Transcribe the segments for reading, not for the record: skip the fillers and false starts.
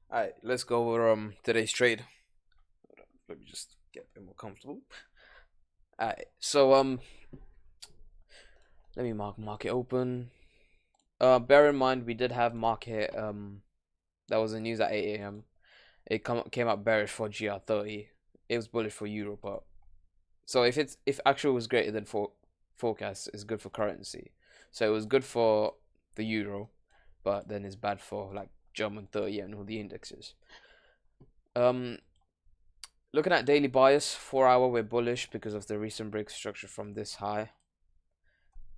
Alright, let's go over today's trade. Let me just get a bit more comfortable. Alright, so let me mark market open. Bear in mind we did have market that was in news at 8 a.m. It came out bearish for GER30. It was bullish for Euro, but so if actual was greater than forecast, it's good for currency. So it was good for the Euro, but then it's bad for like German 30 and all the indexes. Um, Looking at daily bias, 4 hour we're bullish because of the recent break structure from this high,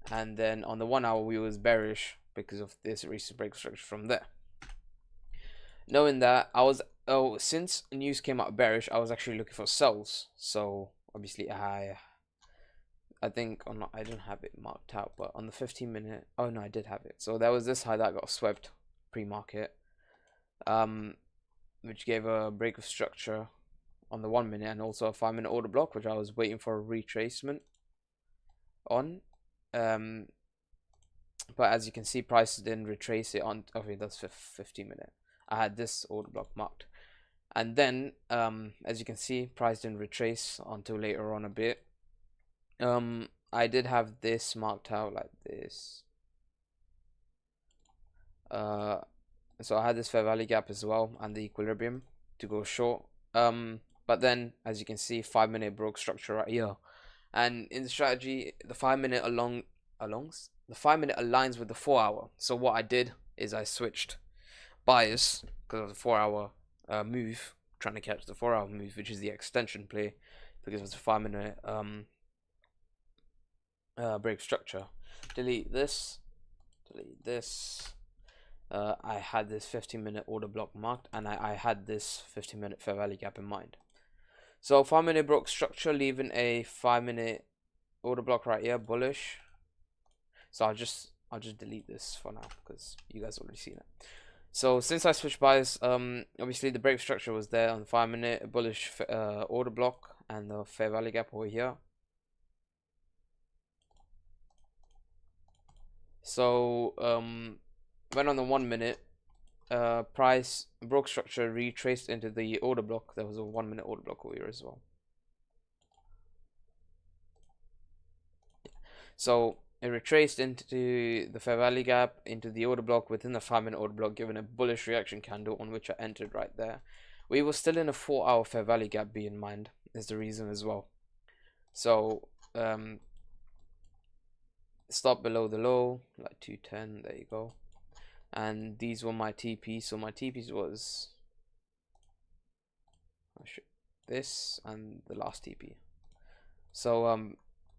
and then on the 1 hour we was bearish because of this recent break structure from there. Knowing that, since news came out bearish, I was actually looking for sells. So obviously I think I didn't have it marked out, but on the 15-minute, oh no, I did have it. So there was this high that got swept pre-market, which gave a break of structure on the 1 minute and also a 5-minute order block, which I was waiting for a retracement on. But as you can see, price didn't retrace it on. Okay, that's 15-minute. I had this order block marked, and then as you can see, price didn't retrace until later on a bit. I did have this marked out like this. So I had this fair value gap as well and the equilibrium to go short. But then as you can see, 5-minute broke structure right here, and in the strategy, the 5-minute the 5-minute aligns with the 4 hour. So what I did is I switched bias because of the 4 hour move, trying to catch the 4 hour move, which is the extension play, because of the 5-minute break structure. Delete this. I had this 15-minute order block marked, and I had this 15-minute fair value gap in mind. So 5-minute broke structure, leaving a 5-minute order block right here, bullish. So I'll just delete this for now because you guys already seen it. So since I switched bias, obviously the break structure was there on the 5-minute bullish order block and the fair value gap over here. So when on the 1 minute, price broke structure retraced into the order block. There was a 1-minute order block over here as well. So it retraced into the fair value gap, into the order block within the 5-minute order block, giving a bullish reaction candle on which I entered right there. We were still in a 4-hour fair value gap, be in mind, is the reason as well. So stop below the low, like 210, there you go. And these were my TPs. So my TPs was this and the last TP. So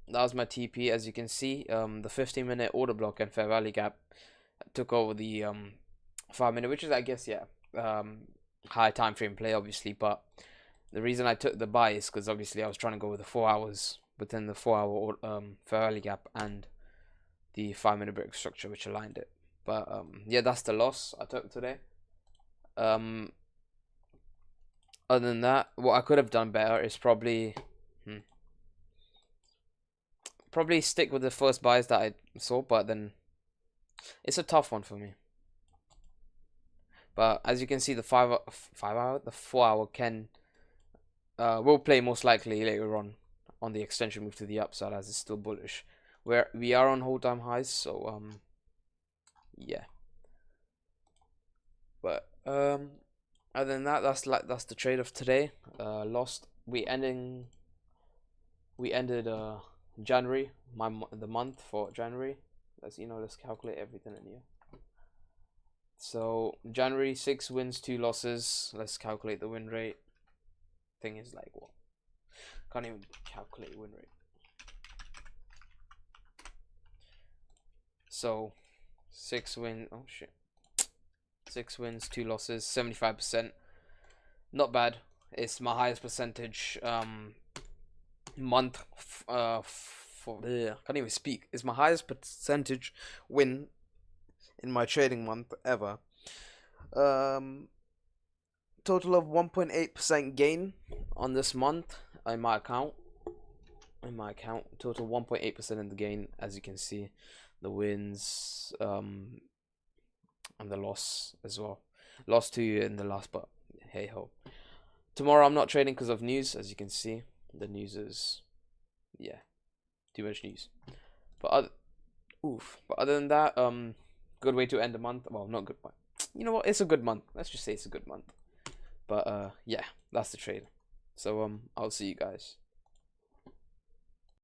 that was my TP. As you can see, the 15-minute order block and fair value gap took over the 5-minute, which is, I guess, yeah, high time frame play, obviously. But the reason I took the buy is because obviously I was trying to go with the 4 hours within the 4-hour fair value gap and the 5-minute break structure, which aligned it. But yeah, that's the loss I took today. Other than that, what I could have done better is probably stick with the first buys that I saw, but then it's a tough one for me. But as you can see, the 4 hour will play most likely later on the extension move to the upside, as it's still bullish. Where we are on whole time highs, so yeah. But other than that, that's the trade of today. Lost. We ended January, the month for January. Let's calculate everything in here. So January, 6 wins, 2 losses. Let's calculate the win rate. Thing is like what? Can't even calculate win rate. So 6 wins. Oh shit. 6 wins, 2 losses, 75%. Not bad. It's my highest percentage month can't even speak. It's my highest percentage win in my trading month ever. Total of 1.8% gain on this month in my account. Total 1.8% in the gain, as you can see, the wins and the loss as well. Lost 2 in the last, but hey ho. Tomorrow I'm not trading because of news, as you can see. The news is, yeah, too much news. But other than that, good way to end the month. Well, not good one. You know what? It's a good month. Let's just say it's a good month. But yeah, that's the trade. So I'll see you guys.